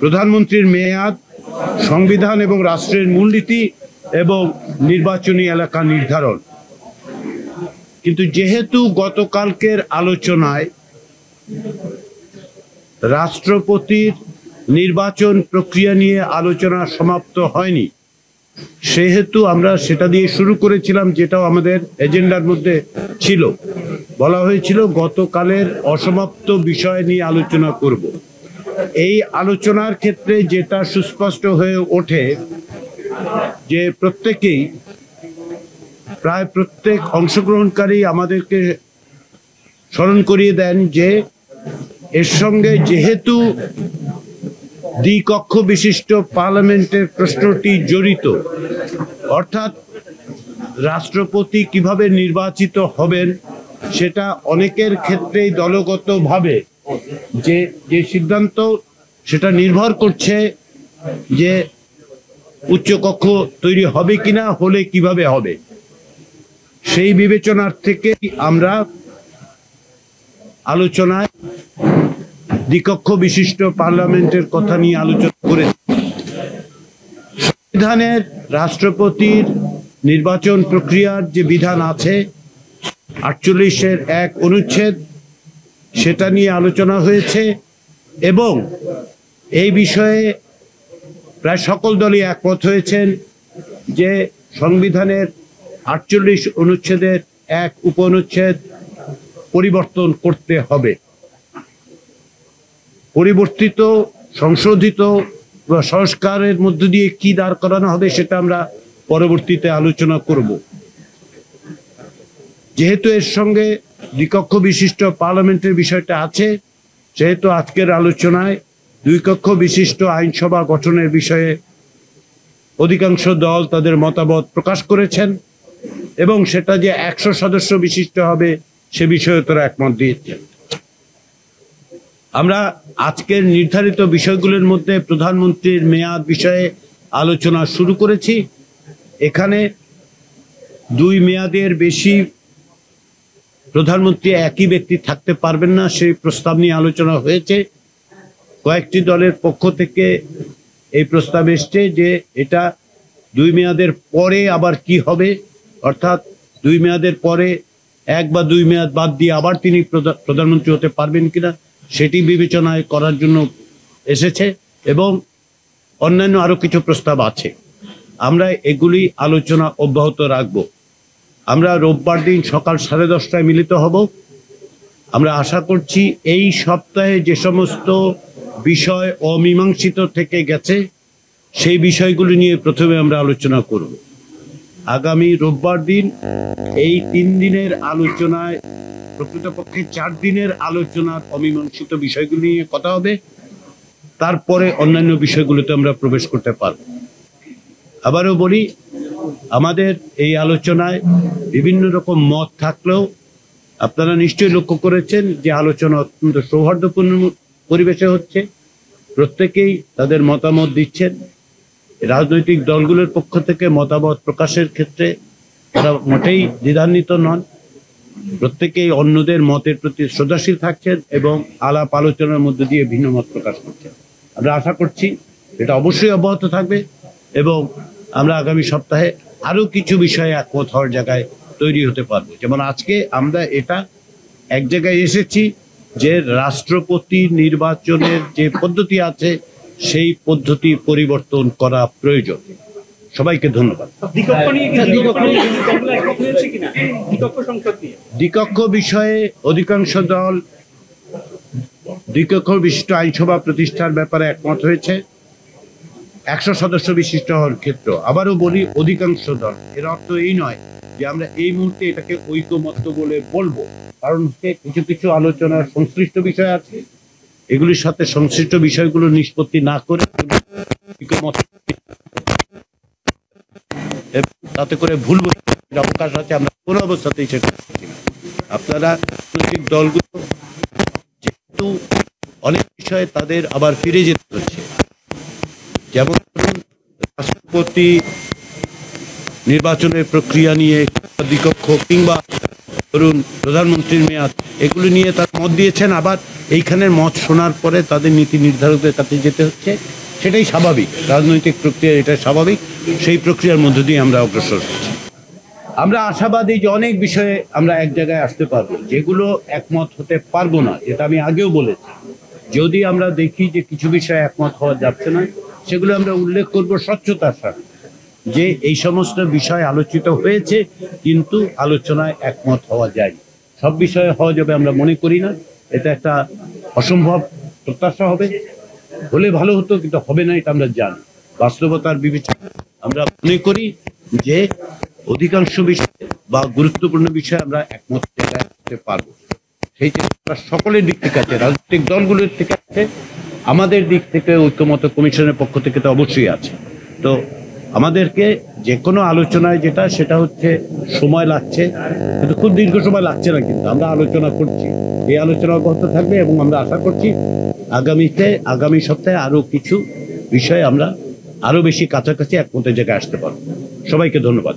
প্রধানমন্ত্রীর মেয়াদ, সংবিধান এবং রাষ্ট্রের মূলনীতি এবং নির্বাচনী এলাকা নির্ধারণ। কিন্তু যেহেতু গতকালকের আলোচনায় রাষ্ট্রপতির নির্বাচন প্রক্রিয়া নিয়ে আলোচনা সমাপ্ত হয়নি, সেহেতু আমরা সেটা দিয়ে শুরু করেছিলাম, যেটাও আমাদের এজেন্ডার মধ্যে ছিল। বলা হয়েছিল গতকালের অসমাপ্ত বিষয় নিয়ে আলোচনা করব। এই আলোচনার ক্ষেত্রে যেটা সুস্পষ্ট হয়ে ওঠে যে প্রায় প্রত্যেক অংশগ্রহণকারী আমাদেরকে স্মরণ করিয়ে দেন যে এর সঙ্গে যেহেতু দ্বিকক্ষ বিশিষ্ট পার্লামেন্টের প্রশ্নটি জড়িত, অর্থাৎ রাষ্ট্রপতি কিভাবে নির্বাচিত হবেন সেটা অনেকের ক্ষেত্রেই দলগতভাবে যে সিদ্ধান্ত সেটা নির্ভর করছে যে উচ্চকক্ষ তৈরি হবে কিনা, হলে কিভাবে হবে। সেই বিবেচনার থেকে আমরা আলোচনায় দ্বিকক্ষ বিশিষ্ট পার্লামেন্টের কথা নিয়ে আলোচনা করে সংবিধানের রাষ্ট্রপতির নির্বাচন প্রক্রিয়ার যে বিধান আছে 48-এর 1 অনুচ্ছেদ, সেটা নিয়ে আলোচনা হয়েছে এবং এই বিষয়ে প্রায় সকল দলই একমত হয়েছেন যে সংবিধানের 48 অনুচ্ছেদের 1 উপঅনুচ্ছেদ পরিবর্তন করতে হবে। পরিবর্তিত, সংশোধিত বা সংস্কারের মধ্য দিয়ে কি দাঁড় করানো হবে সেটা আমরা পরবর্তীতে আলোচনা করব। যেহেতু এর সঙ্গে দ্বিকক্ষ বিশিষ্ট পার্লামেন্টের বিষয়টা আছে, সেহেতু আজকের আলোচনায় দ্বিকক্ষ বিশিষ্ট আইনসভা গঠনের বিষয়ে অধিকাংশ দল তাদের মতামত প্রকাশ করেছেন এবং সেটা যে 100 সদস্য বিশিষ্ট হবে সে বিষয়ে তারা একমত দিয়েছেন। আমরা আজকের নির্ধারিত বিষয়গুলোর মধ্যে প্রধানমন্ত্রীর মেয়াদ বিষয়ে আলোচনা শুরু করেছি। এখানে 2 মেয়াদের বেশি প্রধানমন্ত্রী একই ব্যক্তি থাকতে পারবেন না, সেই প্রস্তাব নিয়ে আলোচনা হয়েছে। কয়েকটি দলের পক্ষ থেকে এই প্রস্তাব এসছে যে এটা 2 মেয়াদের পরে আবার কি হবে, অর্থাৎ 2 মেয়াদের পরে 1 বা 2 মেয়াদ বাদ দিয়ে আবার তিনি প্রধানমন্ত্রী হতে পারবেন কিনা সেটি বিবেচনায় করার জন্য এসেছে এবং অন্যান্য আরো কিছু প্রস্তাব আছে। আমরা এগুলি আলোচনা অব্যাহত রাখব। আমরা রোববার দিন সকাল 10:30টায় মিলিত হব। আমরা আশা করছি এই সপ্তাহে যে সমস্ত বিষয় অমীমাংসিত থেকে গেছে সেই বিষয়গুলি নিয়ে প্রথমে আমরা আলোচনা করব। আগামী রোববার দিন এই 3 দিনের আলোচনায় প্রকৃতপক্ষে 4 দিনের আলোচনার অমীমাংসিত বিষয়গুলি নিয়ে কথা হবে। তারপরে অন্যান্য বিষয়গুলোতে আমরা প্রবেশ করতে পারব। আবারও বলি, আমাদের এই আলোচনায় বিভিন্ন রকম মত থাকলেও আপনারা নিশ্চয়ই লক্ষ্য করেছেন যে আলোচনা অত্যন্ত সৌহার্দ্যপূর্ণ পরিবেশে হচ্ছে। প্রত্যেকেই তাদের মতামত দিচ্ছেন। রাজনৈতিক দলগুলোর পক্ষ থেকে মতামত প্রকাশের ক্ষেত্রে তারা মোটেই দ্বিধান্বিত নন। প্রত্যেকেই অন্যদের মতের প্রতি শ্রদ্ধাশীল থাকছেন এবং আলাপ আলোচনার মধ্যে দিয়ে ভিন্ন মত প্রকাশ করছেন। আমরা আশা করছি এটা অবশ্যই অব্যাহত থাকবে এবং আমরা আগামী সপ্তাহে আরো কিছু বিষয়ে একমত হওয়ার জায়গায় তৈরি হতে পারবো। যেমন আজকে আমরা এটা এক জায়গায় এসেছি যে রাষ্ট্রপতি নির্বাচনের যে পদ্ধতি আছে সেই পদ্ধতি পরিবর্তন করা প্রয়োজন। সবাইকে ধন্যবাদ। দ্বিকক্ষ বিষয়ে অধিকাংশ দল দ্বিকক্ষ বিশিষ্ট আইনসভা প্রতিষ্ঠার ব্যাপারে একমত হয়েছে 100 সদস্য বিশিষ্ট হওয়ার ক্ষেত্র। আবারও বলি, অধিকাংশ দল। এর অর্থ এই নয় যে আমরা এই মুহূর্তে এটাকে ঐকমত্য বলে বলবো, কারণ কিছু কিছু আলোচনার সংশ্লিষ্ট বিষয় আছে, এগুলির সাথে সংশ্লিষ্ট বিষয়গুলো নিষ্পত্তি না করে তাতে করে ভুল বোঝার অবকাশ আছে। আমরা কোনো অবস্থাতেই সেটা করছি না। আপনারা রাজনৈতিক দলগুলো যেহেতু অনেক বিষয়ে তাদের আবার ফিরে যেতে হচ্ছে, যেমন রাষ্ট্রপতি নির্বাচনের প্রক্রিয়া নিয়ে দ্বিকক্ষ কিংবা ধরুন প্রধানমন্ত্রীর মেয়াদ, এগুলো নিয়ে তার মত দিয়েছেন। আবার এইখানের মত শোনার পরে তাদের নীতি নির্ধারকদের কাছে যেতে হচ্ছে, সেটাই স্বাভাবিক, রাজনৈতিক প্রক্রিয়া, এটা স্বাভাবিক। সেই প্রক্রিয়ার মধ্য দিয়ে আমরা অগ্রসর হচ্ছি। আমরা আশাবাদী যে অনেক বিষয়ে আমরা এক জায়গায় আসতে পারবো। যেগুলো একমত হতে পারবো না, যেটা আমি আগেও বলেছি, যদি আমরা দেখি যে কিছু বিষয়ে একমত হওয়া যাচ্ছে না, সেগুলো আমরা উল্লেখ করব স্বচ্ছতার সাথে, যে এই সমস্ত বিষয় আলোচিত হয়েছে কিন্তু আলোচনায় একমত হওয়া যায়। সব বিষয়ে হওয়া যাবে আমরা মনে করি না, এটা একটা অসম্ভব প্রত্যাশা হবে। হলে ভালো হতো, কিন্তু হবে না, এটা আমরা জানি। বাস্তবতার বিবেচনা আমরা মনে করি যে অধিকাংশ বিষয় বা গুরুত্বপূর্ণ বিষয়ে আমরা একমত হতে পারবো। সেই চেষ্টা সকলের দিক থেকে আছে, রাজনৈতিক দলগুলোর থেকে আছে, আমাদের দিক থেকে ঐক্যমত কমিশনের পক্ষ থেকে তো অবশ্যই আছে। তো আমাদেরকে যে কোনো আলোচনায় সেটা হচ্ছে সময় লাগছে, কিন্তু খুব দীর্ঘ সময় লাগছে না, কিন্তু আমরা আলোচনা করছি, এই আলোচনা অব্যাহত থাকবে এবং আমরা আশা করছি আগামী সপ্তাহে আরো কিছু বিষয়ে আমরা আরো বেশি কাছাকাছি একমতের জায়গায় আসতে পারবো। সবাইকে ধন্যবাদ।